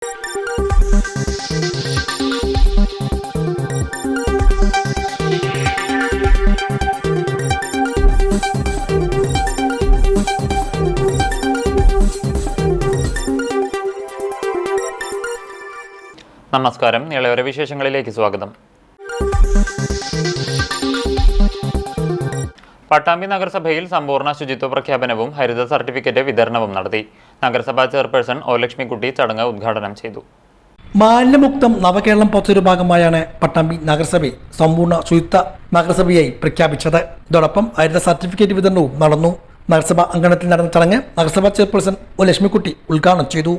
നമസ്കാരം. ഇളയോര വിശേഷങ്ങളിലേക്ക് സ്വാഗതം. പട്ടാമ്പി നഗരസഭയിൽ സമ്പൂർണ്ണ ശുചിത്വ പ്രഖ്യാപനവും ഹരിത സർട്ടിഫിക്കറ്റ് വിതരണവും നടത്തി. നഗരസഭാ ചെയർപേഴ്സൺ ഒ ലക്ഷ്മിക്കുട്ടി ചടങ്ങ് ഉദ്ഘാടനം ചെയ്തു. മാലിന്യമുക്തം നവകേരളം പദ്ധതിയുടെ ഭാഗമായാണ് പട്ടാമ്പി നഗരസഭയെ സമ്പൂർണ്ണ ശുചിത്വ നഗരസഭയായി പ്രഖ്യാപിച്ചത്. ഇതോടൊപ്പം ഹരിത സർട്ടിഫിക്കറ്റ് വിതരണവും നടന്നു. നഗരസഭാ അങ്കണത്തിൽ നടന്ന ചടങ്ങ് നഗരസഭാ ചെയർപേഴ്സൺ ഒ ലക്ഷ്മിക്കുട്ടി ഉദ്ഘാടനം ചെയ്തു.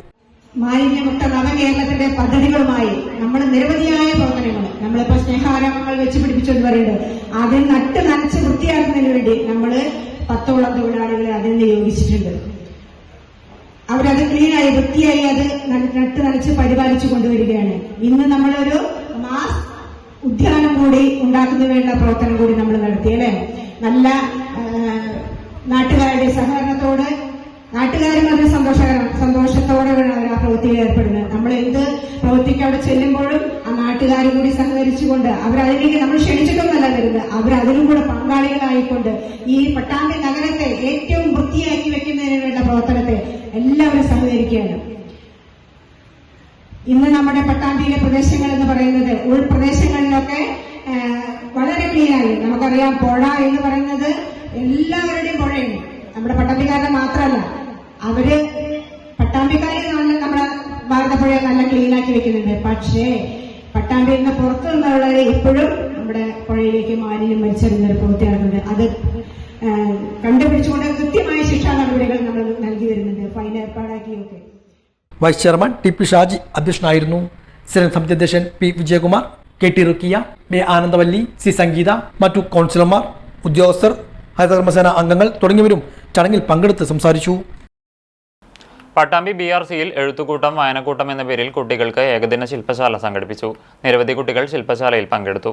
മാലിന്യമുക്ത നവകേരളത്തിന്റെ പദ്ധതികളുമായി നമ്മൾ നിരവധിയായ പ്രവർത്തനങ്ങൾ നമ്മളിപ്പോ സ്നേഹാരാമങ്ങൾ വെച്ച് പിടിപ്പിച്ചെന്ന് പറയുന്നത് അതിൽ നട്ട് നനച്ച് വൃത്തിയാക്കുന്നതിന് വേണ്ടി നമ്മൾ 10ഓളം തൊഴിലാളികളെ അതിൽ നിയോഗിച്ചിട്ടുണ്ട്. അവരത് ക്ലീനായി വൃത്തിയായി അത് നട്ട് നനച്ച് പരിപാലിച്ചു കൊണ്ടുവരികയാണ്. ഇന്ന് നമ്മളൊരു മാസ് ഉദ്യാനം കൂടി ഉണ്ടാക്കുന്നതിന് വേണ്ട പ്രവർത്തനം കൂടി നമ്മൾ നടത്തി അല്ലെ. നല്ല നാട്ടുകാരുടെ സഹകരണത്തോട് നാട്ടുകാരും അത് സന്തോഷത്തോടെയാണ് അവർ ആ പ്രവൃത്തിയിൽ ഏർപ്പെടുന്നത്. നമ്മൾ എന്ത് പ്രവൃത്തിക്ക് അവിടെ ചെല്ലുമ്പോഴും ആ നാട്ടുകാരും കൂടി സഹകരിച്ചുകൊണ്ട് അവരതിലേക്ക് നമ്മൾ ക്ഷണിച്ചിട്ടൊന്നല്ല വരുന്നത്, അവരതിലും കൂടെ പങ്കാളികളായിക്കൊണ്ട് ഈ പട്ടാമ്പി നഗരത്തെ ഏറ്റവും വൃത്തിയാക്കി വെക്കുന്നതിന് വേണ്ട പ്രവർത്തനത്തെ എല്ലാവരും സഹകരിക്കുകയാണ്. ഇന്ന് നമ്മുടെ പട്ടാമ്പിയിലെ പ്രദേശങ്ങൾ എന്ന് പറയുന്നത് ഉൾപ്രദേശങ്ങളിലൊക്കെ വളരെ ക്ലീനായി. നമുക്കറിയാം, പുഴ എന്ന് പറയുന്നത് എല്ലാവരുടെയും പുഴയാണ്. നമ്മുടെ പട്ടാമ്പിക്കാരുടെ മാത്രമല്ല, അവര് പട്ടാമ്പിക്കാരെ നമ്മുടെ ഭാരതപ്പുഴ നല്ല ക്ലീനാക്കി വെക്കുന്നുണ്ട്. പക്ഷേ പട്ടാമ്പിയിൽ നിന്ന് പുറത്തു നിന്നുള്ളവർ ഇപ്പോഴും നമ്മുടെ പുഴയിലേക്ക് മാലിന്യം വലിച്ചെറിയുന്ന ഒരു പ്രവൃത്തി നടക്കുന്നുണ്ട്. അത് കണ്ടുപിടിച്ചുകൊണ്ട് കൃത്യമായ ശിക്ഷാ നടപടികൾ നമ്മൾ നൽകി വരുന്നുണ്ട്, ഫൈൻ ഏർപ്പാടാക്കിയൊക്കെ. Vice chairman T P Shaji അധ്യക്ഷനായിരുന്നു. സ്ഥിരം സമിതി അധ്യക്ഷൻ P Vijayakumar, K T Rukkiya, B Anandavalli, C Sangeetha, മറ്റു കൗൺസിലർമാർ, ഉദ്യോഗസ്ഥർ, ഹരിതകർമ്മസേന അംഗങ്ങൾ തുടങ്ങിയവരും ചടങ്ങിൽ പങ്കെടുത്ത് സംസാരിച്ചു. പട്ടാമ്പി BRCയിൽ എഴുത്തുകൂട്ടം വായനക്കൂട്ടം എന്ന പേരിൽ കുട്ടികൾക്ക് ഏകദിന ശില്പശാല സംഘടിപ്പിച്ചു. നിരവധി കുട്ടികൾ ശില്പശാലയിൽ പങ്കെടുത്തു.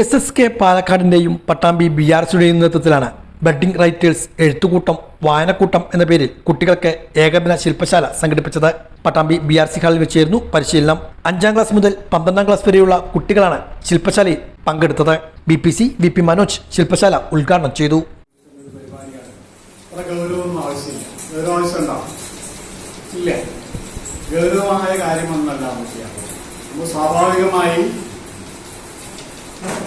SSK പാലക്കാടിന്റെയും പട്ടാമ്പി BRCയുടെയും നേതൃത്വത്തിലാണ് ബഡ്ഡിംഗ് റൈറ്റേഴ്സ് എഴുത്തുകൂട്ടം വായനക്കൂട്ടം എന്ന പേരിൽ കുട്ടികൾക്ക് ഏകദിന ശില്പശാല സംഘടിപ്പിച്ചത്. പട്ടാമ്പി BRC ഹാളിൽ വെച്ചായിരുന്നു പരിശീലനം. 5ാം ക്ലാസ് മുതൽ 12ാം ക്ലാസ് വരെയുള്ള കുട്ടികളാണ് ശില്പശാലയിൽ പങ്കെടുത്തത്. BPC VP മനോജ് ശില്പശാല ഉദ്ഘാടനം ചെയ്തു. ഗൗരവമായ കാര്യമൊന്നല്ല നമുക്ക് സ്വാഭാവികമായി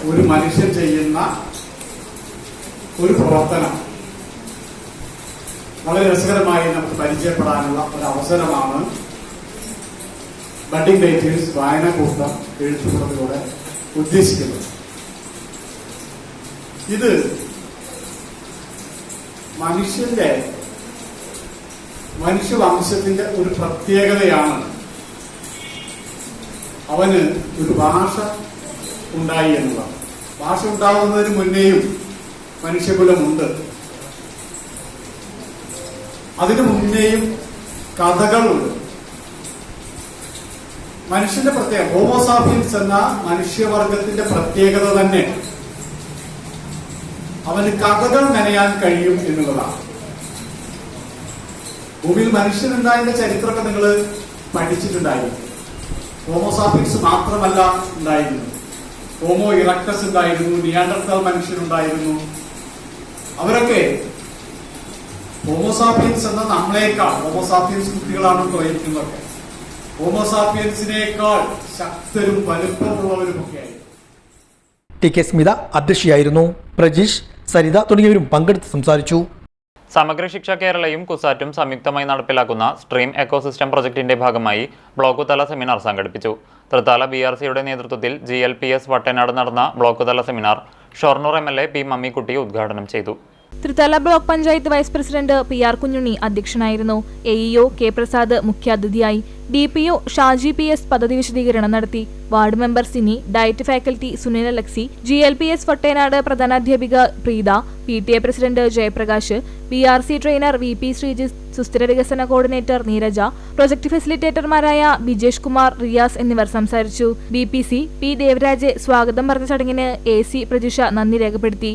ഒരു മനുഷ്യൻ ചെയ്യുന്ന ഒരു പ്രവർത്തനം വളരെ രസകരമായി നമുക്ക് പരിചയപ്പെടാനുള്ള ഒരു അവസരമാണ് ബഡ്ഡിംഗ് റൈറ്റേഴ്സ് വായനക്കൂട്ടം എഴുത്തുകൂട്ടത്തിലൂടെ ഉദ്ദേശിക്കുന്നത്. ഇത് മനുഷ്യവംശത്തിന്റെ ഒരു പ്രത്യേകതയാണ്. അവന് ഒരു ഭാഷ ഉണ്ടായി എന്നുള്ളത്. ഭാഷ ഉണ്ടാകുന്നതിന് മുന്നേയും മനുഷ്യകുലമുണ്ട്. അതിനു മുന്നേയും കഥകളുണ്ട്. മനുഷ്യന്റെ പ്രത്യേകത, ഹോമോസാപ്പിയൻസ് എന്ന മനുഷ്യവർഗത്തിന്റെ പ്രത്യേകത തന്നെ അവന് കഥകൾ മെനയാൻ കഴിയും എന്നുള്ളതാണ്. ഭൂമിയിൽ മനുഷ്യനുണ്ടായതിന്റെ ചരിത്രമൊക്കെ നിങ്ങൾ പഠിച്ചിട്ടുണ്ടായിരുന്നു. ഹോമോസാപ്പിയൻസ് മാത്രമല്ല ഉണ്ടായിരുന്നു, ഹോമോ ഇറക്ടസ് ഉണ്ടായിരുന്നു, നിയാണ്ടർത്തൽ മനുഷ്യനുണ്ടായിരുന്നു. അവരൊക്കെ ഹോമോസാപ്പിയൻസ് എന്ന നമ്മളെക്കാൾ, ഹോമോസാപ്പിയൻസ് കുട്ടികളാണ് തോന്നിക്കുന്നതൊക്കെ, ഹോമോസാപ്പിയൻസിനേക്കാൾ ശക്തരും വലുപ്പമുള്ളവരുമൊക്കെയായി. ടി കെ സ്മിത അധ്യക്ഷയായിരുന്നു. പ്രജീഷ്, സരിത തുടങ്ങിയവരും പങ്കെടുത്ത് സംസാരിച്ചു. സമഗ്ര ശിക്ഷ കേരളയും കുസാറ്റും സംയുക്തമായി നടപ്പിലാക്കുന്ന സ്ട്രീം എക്കോസിസ്റ്റം പ്രൊജക്ടിന്റെ ഭാഗമായി ബ്ലോക്ക് തല സെമിനാർ സംഘടിപ്പിച്ചു. തൃത്താല BRCയുടെ നേതൃത്വത്തിൽ GLPS വട്ടനാട് നടന്ന ബ്ലോക്ക് തല seminar Shoranur MLA P Mammikutty ഉദ്ഘാടനം ചെയ്തു. Thrithala block panchayat vice president PR Kunjunni അധ്യക്ഷനായിരുന്നു. AEO K പ്രസാദ് മുഖ്യാതിഥിയായി. DPO ഷാജി PS പദ്ധതി വിശദീകരണം നടത്തി. Ward member Sini, DIET faculty Sunil Alexy, GLPS Vattenad പ്രധാനാധ്യാപിക Preetha, PTA president Jayaprakash, BRC trainer VP Sreejith, സുസ്ഥിര വികസന കോർഡിനേറ്റർ നീരജ, പ്രൊജക്ട് ഫെസിലിറ്റേറ്റർമാരായ ബിജേഷ് കുമാർ, റിയാസ് എന്നിവർ സംസാരിച്ചു. BPC P ദേവരാജ് സ്വാഗതം പറഞ്ഞ ചടങ്ങിന് AC പ്രജിഷ നന്ദി രേഖപ്പെടുത്തി.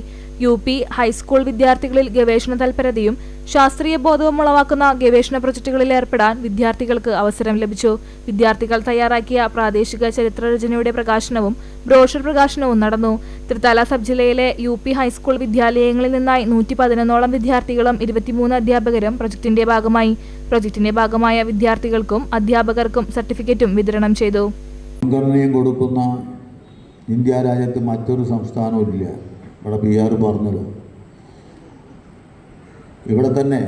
UP ഹൈസ്കൂൾ വിദ്യാർത്ഥികളിൽ ഗവേഷണ തൽപരതയും ശാസ്ത്രീയ ബോധവും ഉളവാക്കുന്ന ഗവേഷണ പ്രൊജക്ടുകളിൽ ഏർപ്പെടാൻ വിദ്യാർത്ഥികൾക്ക് അവസരം ലഭിച്ചു. വിദ്യാർത്ഥികൾ തയ്യാറാക്കിയ പ്രാദേശിക ചരിത്രരചനയുടെ പ്രകാശനവും ബ്രോഷർ പ്രകാശനവും നടന്നു. തൃത്താല സബ് ജില്ലയിലെ UP ഹൈസ്കൂൾ വിദ്യാലയങ്ങളിൽ നിന്നായി 111ഓളം വിദ്യാർത്ഥികളും 23 അധ്യാപകരും പ്രൊജക്ടിന്റെ ഭാഗമായ വിദ്യാർത്ഥികൾക്കും അധ്യാപകർക്കും സർട്ടിഫിക്കറ്റും വിതരണം ചെയ്തു. മുൻഗണനയും കൊടുക്കുന്ന ഇന്ത്യ രാജ്യത്ത് മറ്റൊരു സംസ്ഥാനവും ഇല്ല. ഇവിടെ PR പറഞ്ഞത് ഇവിടെ തന്നെ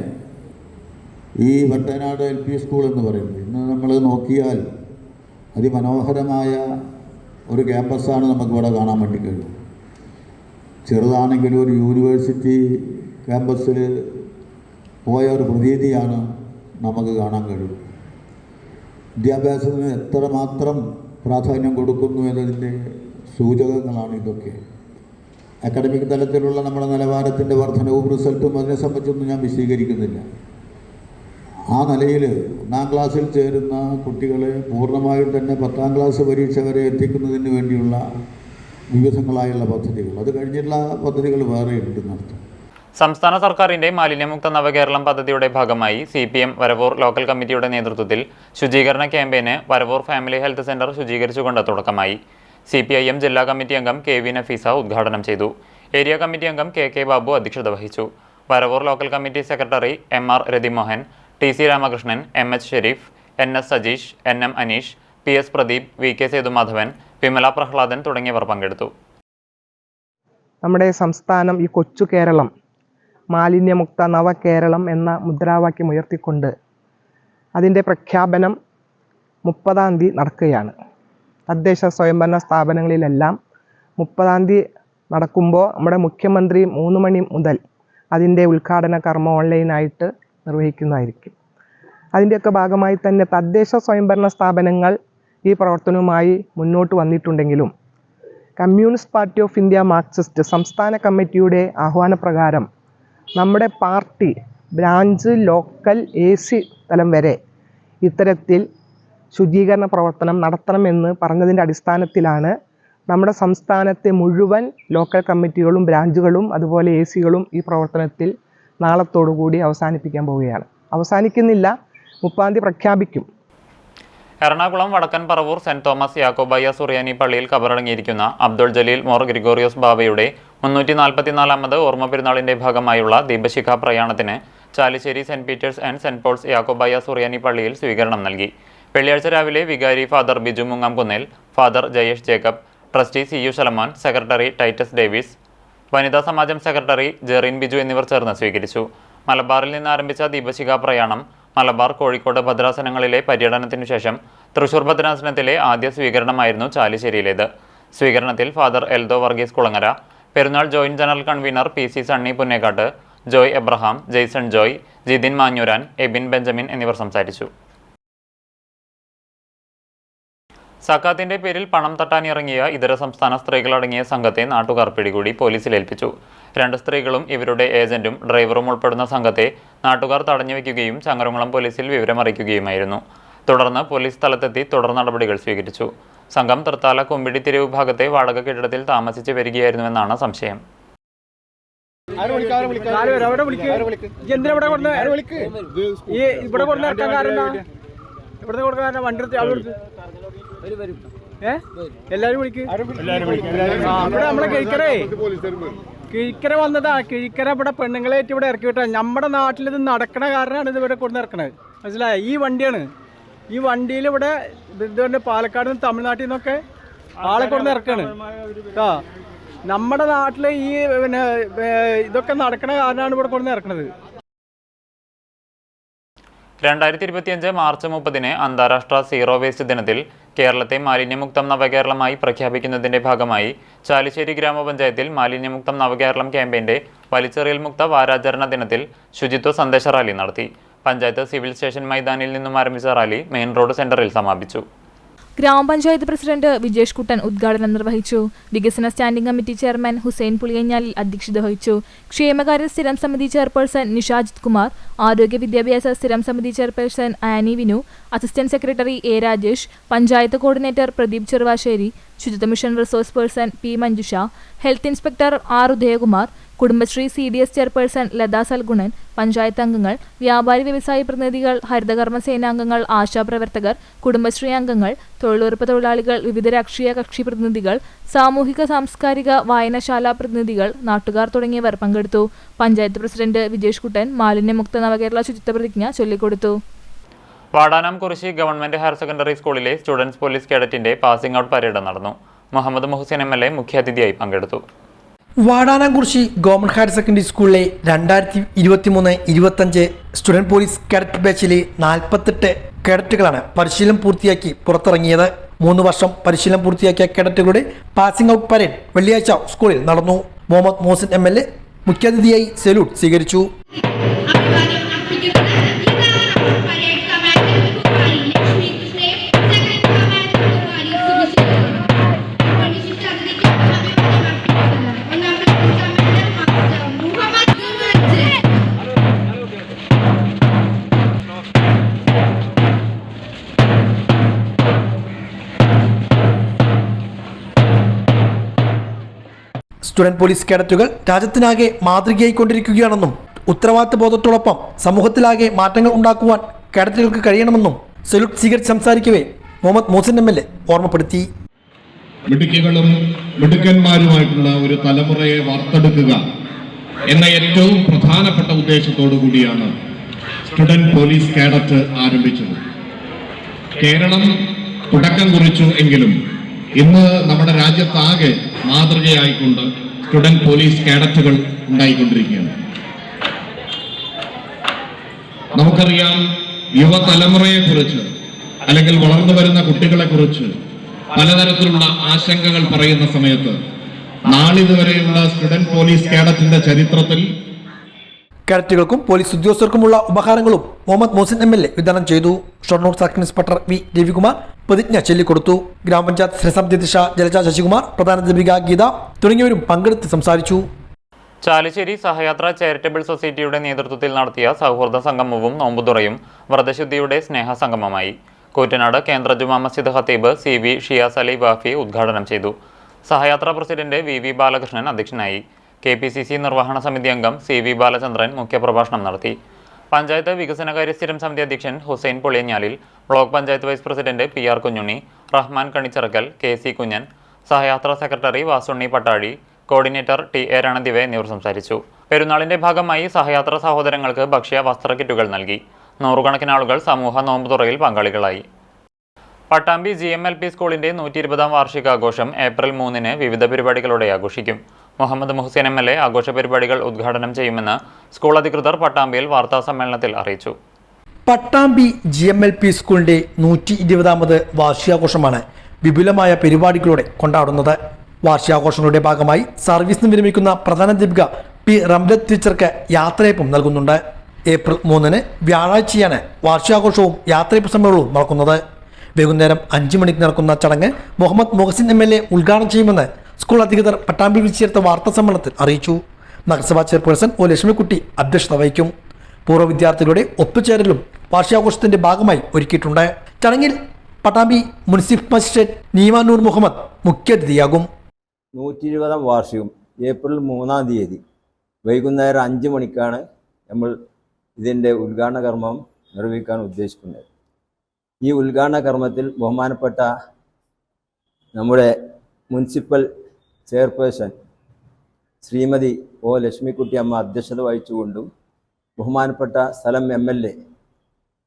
ഈ വട്ടനാട് LP സ്കൂൾ എന്ന് പറയുന്നത് ഇന്ന് നമ്മൾ നോക്കിയാൽ അതിമനോഹരമായ ഒരു ക്യാമ്പസാണ് നമുക്കിവിടെ കാണാൻ വേണ്ടി കഴിയും. ചെറുതാണെങ്കിലും ഒരു യൂണിവേഴ്സിറ്റി ക്യാമ്പസിൽ പോയ ഒരു പ്രതീതിയാണ് നമുക്ക് കാണാൻ കഴിയും. വിദ്യാഭ്യാസത്തിന് എത്രമാത്രം പ്രാധാന്യം കൊടുക്കുന്നു എന്നതിൻ്റെ സൂചകങ്ങളാണ് ഇതൊക്കെ. അക്കാഡമിക് തലത്തിലുള്ള നമ്മുടെ നിലവാരത്തിൻ്റെ വർധനവും റിസൾട്ടും അതിനെ സംബന്ധിച്ചൊന്നും ഞാൻ വിശദീകരിക്കുന്നില്ല. ആ നിലയിൽ 1ാം ക്ലാസ്സിൽ ചേരുന്ന കുട്ടികളെ പൂർണ്ണമായും തന്നെ 10ാം ക്ലാസ് പരീക്ഷ വരെ എത്തിക്കുന്നതിന് വേണ്ടിയുള്ള വിവിധങ്ങളായുള്ള പദ്ധതികൾ, അത് കഴിഞ്ഞിട്ടുള്ള പദ്ധതികൾ വേറെ ഉണ്ടെന്നർത്ഥം. സംസ്ഥാന സർക്കാരിന്റെ മാലിന്യമുക്ത നവകേരളം പദ്ധതിയുടെ ഭാഗമായി CPM വരവൂർ ലോക്കൽ കമ്മിറ്റിയുടെ നേതൃത്വത്തിൽ ശുചീകരണ ക്യാമ്പയിന് വരവൂർ ഫാമിലി ഹെൽത്ത് സെന്റർ ശുചീകരിച്ചുകൊണ്ട് തുടക്കമായി. CPIM ജില്ലാ കമ്മിറ്റി അംഗം KV നഫീസ ഉദ്ഘാടനം ചെയ്തു. ഏരിയ കമ്മിറ്റി അംഗം KK ബാബു അധ്യക്ഷത വഹിച്ചു. Varavoor local committee secretary MR Rathimohan, TC Ramakrishnan, MH Shereef, NS Sajeesh, NM Aneesh, PS Pradeep, VK Sethumadhavan, Vimala Prahladan തുടങ്ങിയവർ പങ്കെടുത്തു. നമ്മുടെ സംസ്ഥാനം ഈ കൊച്ചു കേരളം മാലിന്യമുക്ത നവകേരളം എന്ന മുദ്രാവാക്യം ഉയർത്തിക്കൊണ്ട് അതിൻ്റെ പ്രഖ്യാപനം 30-ാം തീയതി നടക്കുകയാണ്. തദ്ദേശ സ്വയംഭരണ സ്ഥാപനങ്ങളിലെല്ലാം 30-ാം തീയതി നടക്കുമ്പോൾ നമ്മുടെ മുഖ്യമന്ത്രി 3 മണി മുതൽ അതിൻ്റെ ഉദ്ഘാടന കർമ്മം ഓൺലൈനായിട്ട് നിർവഹിക്കുന്നതായിരിക്കും. അതിൻ്റെയൊക്കെ ഭാഗമായി തന്നെ തദ്ദേശ സ്വയംഭരണ സ്ഥാപനങ്ങൾ ഈ പ്രവർത്തനവുമായി മുന്നോട്ട് വന്നിട്ടുണ്ടെങ്കിലും communist party of India Marxist സംസ്ഥാന കമ്മിറ്റിയുടെ ആഹ്വാനപ്രകാരം നമ്മുടെ പാർട്ടി ബ്രാഞ്ച്, ലോക്കൽ, AC തലം വരെ ഇത്തരത്തിൽ ശുചീകരണ പ്രവർത്തനം നടത്തണമെന്ന് പറഞ്ഞതിൻ്റെ അടിസ്ഥാനത്തിലാണ് നമ്മുടെ സംസ്ഥാനത്തെ മുഴുവൻ ലോക്കൽ കമ്മിറ്റികളും ബ്രാഞ്ചുകളും അതുപോലെ ACകളും ഈ പ്രവർത്തനത്തിൽ നാളത്തോടുകൂടി അവസാനിപ്പിക്കാൻ പോവുകയാണ്. അവസാനിക്കുന്നില്ല, 30-ാം തീയതി പ്രഖ്യാപിക്കും. എറണാകുളം വടക്കൻ പറവൂർ സെന്റ് തോമസ് യാക്കോബായ സുറിയാനി പള്ളിയിൽ കബറടങ്ങിയിരിക്കുന്ന അബ്ദുൾ ജലീൽ മോർ ഗ്രിഗോറിയോസ് ബാവയുടെ 344ാമത് ഓർമ്മ പെരുന്നാളിന്റെ ഭാഗമായുള്ള ദീപശിഖ പ്രയാണത്തിന് Chalissery Saint Peter's and Saint Paul's Yakobaya Suriyani പള്ളിയിൽ സ്വീകരണം നൽകി. വെള്ളിയാഴ്ച രാവിലെ വികാരി father Biju Mungamkunnel, father Jayesh Jacob, trustee CU Shalamon, secretary Titus Davis, വനിതാ സമാജം സെക്രട്ടറി ജെറിൻ ബിജു എന്നിവർ ചേർന്ന് സ്വീകരിച്ചു. മലബാറിൽ നിന്ന് ആരംഭിച്ച ദീപശിഖ പ്രയാണം മലബാർ, കോഴിക്കോട് ഭദ്രാസനങ്ങളിലെ പര്യടനത്തിനു ശേഷം തൃശൂർ ഭദ്രാസനത്തിലെ ആദ്യ സ്വീകരണമായിരുന്നു ചാലിശ്ശേരിയിലേത്. സ്വീകരണത്തിൽ ഫാദർ എൽദോ വർഗീസ് കുളങ്ങര, പെരുന്നാൾ joint general convener PC Sunny Punnekkattu, Joy Abraham, Jaison Joy, Jithin Manjooran, Ebin Benjamin എന്നിവർ സംസാരിച്ചു. സക്കാത്തിന്റെ പേരിൽ പണം തട്ടാനിറങ്ങിയ ഇതര സംസ്ഥാന സ്ത്രീകളടങ്ങിയ സംഘത്തെ നാട്ടുകാർ പിടികൂടി പോലീസിൽ ഏൽപ്പിച്ചു. 2 സ്ത്രീകളും ഇവരുടെ ഏജന്റും ഡ്രൈവറും ഉൾപ്പെടുന്ന സംഘത്തെ നാട്ടുകാർ തടഞ്ഞുവെക്കുകയും ചങ്ങരംകുളം പോലീസിൽ വിവരമറിയിക്കുകയുമായിരുന്നു. തുടർന്ന് പോലീസ് സ്ഥലത്തെത്തി തുടർ നടപടികൾ സ്വീകരിച്ചു. സംഘം തൃത്താല കുമ്പിടി തെരുവ് ഭാഗത്തെ വാടക കെട്ടിടത്തിൽ താമസിച്ച് വരികയായിരുന്നുവെന്നാണ് സംശയം. എല്ലാരും നമ്മളെ കിഴിക്കര വന്നതാ. കിഴിക്കര ഇവിടെ പെണ്ണുങ്ങളേറ്റ് ഇവിടെ ഇറക്കി വിട്ടാ. നമ്മുടെ നാട്ടിൽ ഇത് നടക്കണ കാരണമാണ് ഇത് ഇവിടെ കൊണ്ട് ഇറക്കണത്. മനസ്സിലായ? ഈ വണ്ടിയാണ്. ഈ വണ്ടിയിൽ ഇവിടെ ഇത് പാലക്കാട് നിന്ന് തമിഴ്നാട്ടിൽ നിന്നൊക്കെ ആളെ കൊണ്ട് ഇറക്കാണ്. ആ നമ്മുടെ നാട്ടിൽ ഈ പിന്നെ ഇതൊക്കെ നടക്കണ കാരണമാണ് ഇവിടെ കൊണ്ട് ഇറക്കണത്. 2025 മാർച്ച് 30 അന്താരാഷ്ട്ര സീറോ വേസ്റ്റ് ദിനത്തിൽ കേരളത്തെ മാലിന്യമുക്തം നവകേരളമായി പ്രഖ്യാപിക്കുന്നതിന്റെ ഭാഗമായി ചാലിശ്ശേരി ഗ്രാമപഞ്ചായത്തിൽ മാലിന്യമുക്തം നവകേരളം ക്യാമ്പയിന്റെ വലിച്ചെറിയൽ മുക്ത വാരാചരണ ദിനത്തിൽ ശുചിത്വ സന്ദേശ റാലി നടത്തി. പഞ്ചായത്ത് സിവിൽ സ്റ്റേഷൻ മൈതാനിൽ നിന്നും ആരംഭിച്ച റാലി മെയിൻ റോഡ് സെന്ററിൽ സമാപിച്ചു. ഗ്രാമപഞ്ചായത്ത് പ്രസിഡന്റ് വിജേഷ് കുട്ടൻ ഉദ്ഘാടനം നിർവഹിച്ചു. വികസന standing committee chairman Hussain Puliyanjalil അധ്യക്ഷത വഹിച്ചു. ക്ഷേമകാര്യ സ്ഥിരം സമിതി ചെയർപേഴ്സൺ നിഷാജിത് കുമാർ, ആരോഗ്യ വിദ്യാഭ്യാസ സ്ഥിരം സമിതി chairperson Ani Vinu, assistant secretary A Rajesh, panchayat coordinator Pradeep Cheruvassery, ശുചിത്വ mission resource person P Manjusha, health inspector R Udayakumar, Kudumbashree CDS chairperson Latha Salgunan, panchayat അംഗങ്ങൾ, വ്യാപാരി വ്യവസായി പ്രതിനിധികൾ, ഹരിതകർമ്മ സേനാംഗങ്ങൾ, ആശാപ്രവർത്തകർ, കുടുംബശ്രീ അംഗങ്ങൾ, തൊഴിലുറപ്പ് തൊഴിലാളികൾ, വിവിധ രാഷ്ട്രീയ കക്ഷി പ്രതിനിധികൾ, സാമൂഹിക സാംസ്കാരിക വായനശാല പ്രതിനിധികൾ, നാട്ടുകാർ തുടങ്ങിയവർ പങ്കെടുത്തു. പഞ്ചായത്ത് പ്രസിഡന്റ് വിജേഷ് കുട്ടൻ മാലിന്യമുക്ത നവകേരള ശുചിത്വ പ്രതിജ്ഞ ചൊല്ലിക്കൊടുത്തു. വാടാനാംകുറിശി ഗവൺമെന്റ് ഹയർ സെക്കൻഡറി സ്കൂളിലെ സ്റ്റുഡൻസ് പോലീസ് കേഡറ്റിന്റെ പാസിംഗ് ഔട്ട് പരേഡ് നടന്നു. മുഹമ്മദ് മുഹസിൻ MLA മുഖ്യാതിഥിയായി പങ്കെടുത്തു. വാടാനാംകുറിശി ഗവൺമെന്റ് ഹയർ സെക്കൻഡറി സ്കൂളിലെ 2023-25 സ്റ്റുഡന്റ് പോലീസ് കേഡറ്റ് ബാച്ചിലെ 48 കേഡറ്റുകളാണ് പരിശീലനം പൂർത്തിയാക്കി പുറത്തിറങ്ങിയത്. 3 വർഷം പരിശീലനം പൂർത്തിയാക്കിയ കേഡറ്റുകളുടെ പാസിംഗ് ഔട്ട് പരേഡ് വെള്ളിയാഴ്ച സ്കൂളിൽ നടന്നു. മുഹമ്മദ് മുഹസിൻ MLA മുഖ്യാതിഥിയായി സല്യൂട്ട് സ്വീകരിച്ചു. സ്റ്റുഡന്റ് പോലീസ് കേഡറ്റുകൾ രാജ്യത്തിനാകെ മാതൃകയായിക്കൊണ്ടിരിക്കുകയാണെന്നും ഉത്തരവാദിത്ത ബോധത്തോടൊപ്പം സമൂഹത്തിലാകെ മാറ്റങ്ങൾ ഉണ്ടാക്കുവാൻ കേഡറ്റുകൾക്ക് കഴിയണമെന്നും സല്യൂട്ട് സ്വീകരിച്ച് സംസാരിക്കവേ മുഹമ്മദ് മുഹസിൻ MLA ഓർമ്മപ്പെടുത്തി. മിടുക്കികളും മിടുക്കന്മാരുമായിട്ടുള്ള ഒരു തലമുറയെ വാർത്തെടുക്കുക എന്ന ഏറ്റവും പ്രധാനപ്പെട്ട ഉദ്ദേശത്തോടു കൂടിയാണ് സ്റ്റുഡന്റ് പോലീസ് കേഡറ്റ് ആരംഭിച്ചത്. കേരളം തുടക്കം കുറിച്ചു എങ്കിലും ഇന്ന് നമ്മുടെ രാജ്യത്താകെ മാതൃകയായിക്കൊണ്ട് സ്റ്റുഡന്റ് പോലീസ് കേഡറ്റുകൾ ഉണ്ടായിക്കൊണ്ടിരിക്കുകയാണ്. നമുക്കറിയാം, യുവതലമുറയെക്കുറിച്ച് അല്ലെങ്കിൽ വളർന്നു വരുന്ന കുട്ടികളെക്കുറിച്ച് പലതരത്തിലുള്ള ആശങ്കകൾ പറയുന്ന സമയത്ത് നാളിതുവരെയുള്ള സ്റ്റുഡന്റ് പോലീസ് കേഡറ്റിന്റെ ചരിത്രത്തിൽ കേഡറ്റുകൾക്കും പോലീസ് ഉദ്യോഗസ്ഥർക്കുമുള്ള ഉപഹാരങ്ങളും മുഹമ്മദ് മുഹസിൻ MLA വിതരണം ചെയ്തു. Shoranur circle inspector V Ravikumar പ്രതിജ്ഞ ചൊല്ലിക്കൊടുത്തു. ഗ്രാമപഞ്ചായത്ത് സ്ഥിരസമിതി ജലജ ശശികുമാർ, പ്രധാനാധ്യാപിക ഗീത തുടങ്ങിയവരും പങ്കെടുത്ത് സംസാരിച്ചു. ചാലിശ്ശേരി സഹയാത്ര ചാരിറ്റബിൾ സൊസൈറ്റിയുടെ നേതൃത്വത്തിൽ നടത്തിയ സൗഹൃദ സംഗമവും നോമ്പുതുറയും വ്രതശുദ്ധിയുടെ സ്നേഹസംഗമമായി. കൂറ്റനാട് കേന്ദ്ര ജുമാ മസ്ജിദ് ഖത്തീബ് CV ഷിയാസ് അലി വാഫി ഉദ്ഘാടനം ചെയ്തു. സഹയാത്രാ പ്രസിഡന്റ് VV ബാലകൃഷ്ണൻ അധ്യക്ഷനായി. KPCC നിർവഹണ സമിതി അംഗം CV ബാലചന്ദ്രൻ മുഖ്യപ്രഭാഷണം നടത്തി. പഞ്ചായത്ത് വികസനകാര്യ സ്ഥിരം സമിതി അധ്യക്ഷൻ Hussain Poliyanjalil, block panchayat vice president PR Kunhunni, Rahman Kanichirakkal, KC Kunhan, സഹയാത്രാ secretary Vasunni Pattazhi, coordinator TA Ranadive എന്നിവർ സംസാരിച്ചു. പെരുന്നാളിന്റെ ഭാഗമായി സഹയാത്രാ സഹോദരങ്ങൾക്ക് ഭക്ഷ്യ വസ്ത്ര കിറ്റുകൾ നൽകി. നൂറുകണക്കിന് ആളുകൾ സമൂഹ നോമ്പുതുറയിൽ പങ്കാളികളായി. പട്ടാമ്പി GMLP സ്കൂളിന്റെ 120-ാം വാർഷികാഘോഷം ഏപ്രിൽ 3-ന് വിവിധ പരിപാടികളോടെ ആഘോഷിക്കും. മുഹമ്മദ് മുഹസിൻ MLA ആഘോഷ പരിപാടികൾ ഉദ്ഘാടനം ചെയ്യുമെന്ന് സ്കൂൾ അധികൃതർ പട്ടാമ്പിയിൽ വാർത്താ സമ്മേളനത്തിൽ അറിയിച്ചു. പട്ടാമ്പി GMLP സ്കൂളിന്റെ 120-ാമത് വാർഷികാഘോഷമാണ് വിപുലമായ പരിപാടികളോടെ കൊണ്ടാടുന്നത്. വാർഷികാഘോഷങ്ങളുടെ ഭാഗമായി സർവീസിന് വിരമിക്കുന്ന പ്രധാനാധ്യാപിക P റംലത്ത് ടീച്ചർക്ക് യാത്രയപ്പം നൽകുന്നുണ്ട്. ഏപ്രിൽ 3-ന് വ്യാഴാഴ്ചയാണ് വാർഷികാഘോഷവും യാത്രയപ്പ് സമ്മേളനവും നടക്കുന്നത്. വൈകുന്നേരം 5 മണിക്ക് നടക്കുന്ന ചടങ്ങ് മുഹമ്മദ് മുഹസിൻ MLA ഉദ്ഘാടനം ചെയ്യുമെന്ന് സ്കൂൾ അധികൃതർ പട്ടാമ്പി വിളിച്ചു ചേർത്ത വാർത്താ സമ്മേളനത്തിൽ അറിയിച്ചു. നഗരസഭാ ചെയർപേഴ്സൺ O ലക്ഷ്മിക്കുട്ടി അധ്യക്ഷത വഹിക്കും. പൂർവ്വ വിദ്യാർത്ഥികളുടെ ഒത്തുചേരലും വാർഷികാഘോഷത്തിന്റെ ഭാഗമായി ഒരുക്കിയിട്ടുണ്ട്. ചടങ്ങിൽ പട്ടാമ്പി മുനിസിപ്പൽ മജിസ്ട്രേറ്റ് നീമാനൂർ മുഹമ്മദ് മുഖ്യാതിഥിയാകും. 120-ാം വാർഷികം ഏപ്രിൽ 3-ാം തീയതി വൈകുന്നേരം 5 മണിക്കാണ് നമ്മൾ ഇതിൻ്റെ ഉദ്ഘാടന കർമ്മം നിർവഹിക്കാൻ ഉദ്ദേശിക്കുന്നത്. ഈ ഉദ്ഘാടന കർമ്മത്തിൽ ബഹുമാനപ്പെട്ട നമ്മുടെ municipal chairperson Shrimati O Lakshmikutty അമ്മ അധ്യക്ഷത വഹിച്ചുകൊണ്ടും ബഹുമാനപ്പെട്ട സ്ഥലം MLA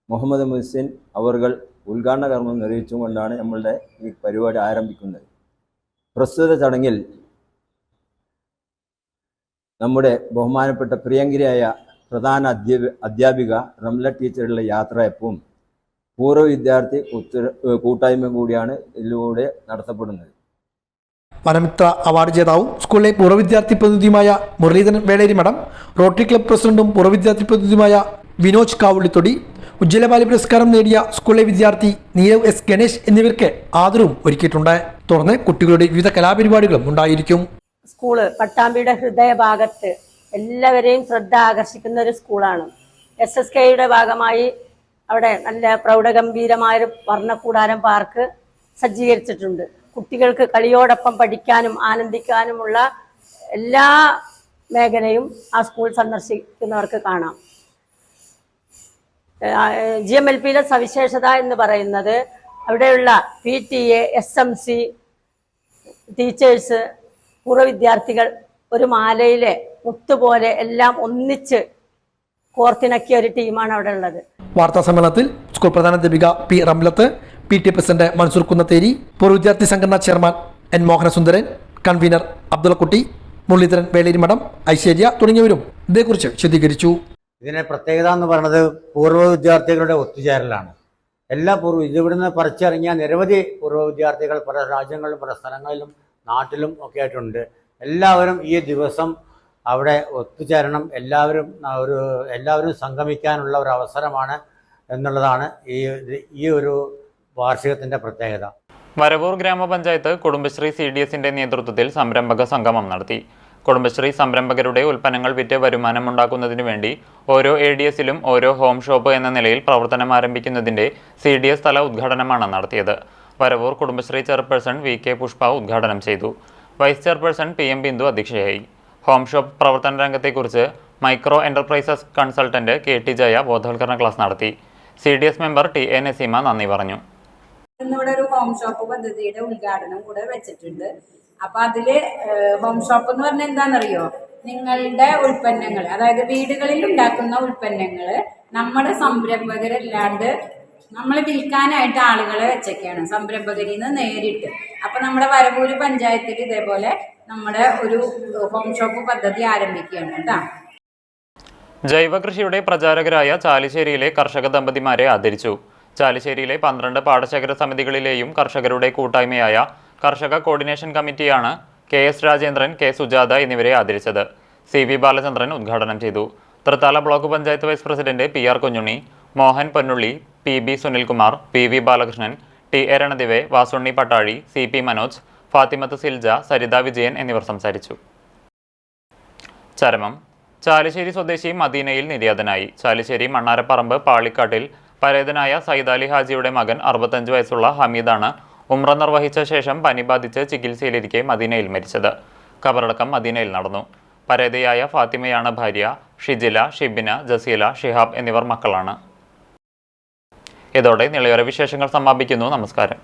മുഹമ്മദ് മുഹസിൻ അവർകൾ ഉദ്ഘാടന കർമ്മം നിർവഹിച്ചുകൊണ്ടാണ് നമ്മളുടെ ഈ പരിപാടി ആരംഭിക്കുന്നത്. പ്രസ്തുത ചടങ്ങിൽ നമ്മുടെ ബഹുമാനപ്പെട്ട പ്രിയങ്കരിയായ പ്രധാന അധ്യാപിക റംല ടീച്ചറുടെ യാത്രയപ്പവും പൂർവ്വ വിദ്യാർത്ഥി കൂട്ടായ്മയും കൂടിയാണ് ഇതിലൂടെ നടത്തപ്പെടുന്നത്. വനമിത്ര അവാർഡ് ജേതാവും സ്കൂളിലെ പൂർവ്വ വിദ്യാർത്ഥി പ്രതിനിധിയുമായ മുരളീധരൻ വേളേരി മഠം, റോട്ടറി ക്ലബ് പ്രസിഡന്റും പൂർവ്വ വിദ്യാർത്ഥി പ്രതിനിധിയുമായ വിനോജ് കാവുള്ളിത്തൊടി, ഉജ്ജ്വലബാലി പുരസ്കാരം നേടിയ സ്കൂളിലെ വിദ്യാർത്ഥി നീരവ് S ഗണേഷ് എന്നിവർക്ക് ആദരവും ഒരുക്കിയിട്ടുണ്ട്. തുടർന്ന് കുട്ടികളുടെ വിവിധ കലാപരിപാടികളും ഉണ്ടായിരിക്കും. സ്കൂള് പട്ടാമ്പിയുടെ ഹൃദയഭാഗത്ത് എല്ലാവരെയും ശ്രദ്ധ ആകർഷിക്കുന്ന ഒരു സ്കൂളാണ്. SSKയുടെ ഭാഗമായി അവിടെ നല്ല പ്രൗഢഗംഭീരമായൊരു വർണ്ണക്കൂടാരം പാർക്ക് സജ്ജീകരിച്ചിട്ടുണ്ട്. കുട്ടികൾക്ക് കളിയോടൊപ്പം പഠിക്കാനും ആനന്ദിക്കാനുമുള്ള എല്ലാ മേഖലയും ആ സ്കൂൾ സന്ദർശിക്കുന്നവർക്ക് കാണാം. GMLPയിലെ സവിശേഷത എന്ന് പറയുന്നത് അവിടെയുള്ള PTA, SMC, ടീച്ചേഴ്സ്, പൂർവ്വ വിദ്യാർത്ഥികൾ ഒരു മാലയിലെ മുത്തുപോലെ എല്ലാം ഒന്നിച്ച് കോർത്തിണക്കിയ ഒരു ടീമാണ് അവിടെ ഉള്ളത്. വാർത്താ സമ്മേളനത്തിൽ സ്കൂൾ പ്രധാനാധ്യാപിക P. Ramlath, PTA president Mansoor Kunnatheri, പൂർവ്വ വിദ്യാർത്ഥി സംഘടനാ chairman N. Mohanasundaran, convener Abdullakutty, Muraleedharan Velerimadam, Aishwarya തുടങ്ങിയവരും ഇതേക്കുറിച്ച് വിശദീകരിച്ചു. ഇതിന്റെ പ്രത്യേകത എന്ന് പറയുന്നത് പൂർവ്വ വിദ്യാർത്ഥികളുടെ ഒത്തുചേരലാണ്. എല്ലാ ഇവിടുന്ന് പറിച്ചിറങ്ങിയ നിരവധി പൂർവ്വ വിദ്യാർത്ഥികൾ പല രാജ്യങ്ങളിലും പല സ്ഥലങ്ങളിലും നാട്ടിലും ഒക്കെ ആയിട്ടുണ്ട്. എല്ലാവരും ഈ ദിവസം അവിടെ ഒത്തുചേരണം, എല്ലാവരും സംഗമിക്കാനുള്ള ഒരു അവസരമാണ് എന്നുള്ളതാണ് ഈ ഒരു വാർഷികത്തിന്റെ പ്രത്യേകത. വരവൂർ ഗ്രാമപഞ്ചായത്ത് കുടുംബശ്രീ CDSന്റെ നേതൃത്വത്തിൽ സംരംഭക സംഗമം നടത്തി. കുടുംബശ്രീ സംരംഭകരുടെ ഉൽപ്പന്നങ്ങൾ വിറ്റ് വരുമാനമുണ്ടാക്കുന്നതിനു വേണ്ടി ഓരോ ADSലും ഓരോ ഹോം ഷോപ്പ് എന്ന നിലയിൽ പ്രവർത്തനം ആരംഭിക്കുന്നതിന്റെ CDS തല ഉദ്ഘാടനമാണ് നടത്തിയത്. വരവൂർ കുടുംബശ്രീ ചെയർപേഴ്സൺ VK പുഷ്പ ഉദ്ഘാടനം ചെയ്തു. വൈസ് ചെയർപേഴ്സൺ PM ബിന്ദു അധ്യക്ഷയായി. ഹോം ഷോപ്പ് പ്രവർത്തന രംഗത്തെക്കുറിച്ച് micro enterprises consultant KT Jaya ബോധവൽക്കരണ ക്ലാസ് നടത്തി. CDS മെമ്പർ TA നസീമ നന്ദി പറഞ്ഞു. ഇന്നിവിടെ ഒരു ഹോം ഷോപ്പ് പദ്ധതിയുടെ ഉദ്ഘാടനം കൂടെ വെച്ചിട്ടുണ്ട്. അപ്പൊ അതില് ഹോം ഷോപ്പ് എന്ന് പറഞ്ഞാൽ എന്താണെന്നറിയോ, നിങ്ങളുടെ ഉൽപ്പന്നങ്ങൾ, അതായത് വീടുകളിൽ ഉണ്ടാക്കുന്ന ഉൽപ്പന്നങ്ങൾ നമ്മുടെ സംരംഭകരല്ലാണ്ട് നമ്മൾ വിൽക്കാനായിട്ട് ആളുകളെ വെച്ചൊക്കെയാണ്, സംരംഭകരിൽ നിന്ന് നേരിട്ട്. അപ്പൊ നമ്മുടെ വരവൂര് പഞ്ചായത്തിൽ ഇതേപോലെ നമ്മുടെ ഒരു ഹോം ഷോപ്പ് പദ്ധതി ആരംഭിക്കുകയാണ് കേട്ടോ. ജൈവ കൃഷിയുടെ പ്രചാരകരായ ചാലിശ്ശേരിയിലെ കർഷക ദമ്പതിമാരെ ആദരിച്ചു. ചാലിശ്ശേരിയിലെ 12 പാടശേഖര സമിതികളിലെയും കർഷകരുടെ കൂട്ടായ്മയായ കർഷക കോർഡിനേഷൻ കമ്മിറ്റിയാണ് KS രാജേന്ദ്രൻ, K. സുജാത എന്നിവരെ ആദരിച്ചത്. CV ബാലചന്ദ്രൻ ഉദ്ഘാടനം ചെയ്തു. Thrithala block panchayat vice president PR Kunjunni, Mohan Ponnulli, PB Sunilkumar, PV Balakrishnan, TA Ranadive, Vasunni Pattazhi, CP Manoj, Fathimath Silja, Saritha Vijayan എന്നിവർ സംസാരിച്ചു. ചരമം. ചാലിശ്ശേരി സ്വദേശി മദീനയിൽ നിര്യാതനായി. ചാലിശ്ശേരി മണ്ണാരപ്പറമ്പ് പാളിക്കാട്ടിൽ പരേതനായ സൈദാലി ഹാജിയുടെ മകൻ 65 വയസ്സുള്ള ഹമീദാണ് ഉംറ നിർവഹിച്ച ശേഷം പനി ബാധിച്ച് ചികിത്സയിലിരിക്കെ മദീനയിൽ മരിച്ചത്. ഖബറടക്കം മദീനയിൽ നടന്നു. പരേതയായ ഫാത്തിമയാണ് ഭാര്യ. ഷിജില, ഷിബിന, ജസീല, ഷിഹാബ് എന്നിവർ മക്കളാണ്. ഇതോടെ നിളയോര വിശേഷങ്ങൾ സമാപിക്കുന്നു. നമസ്കാരം.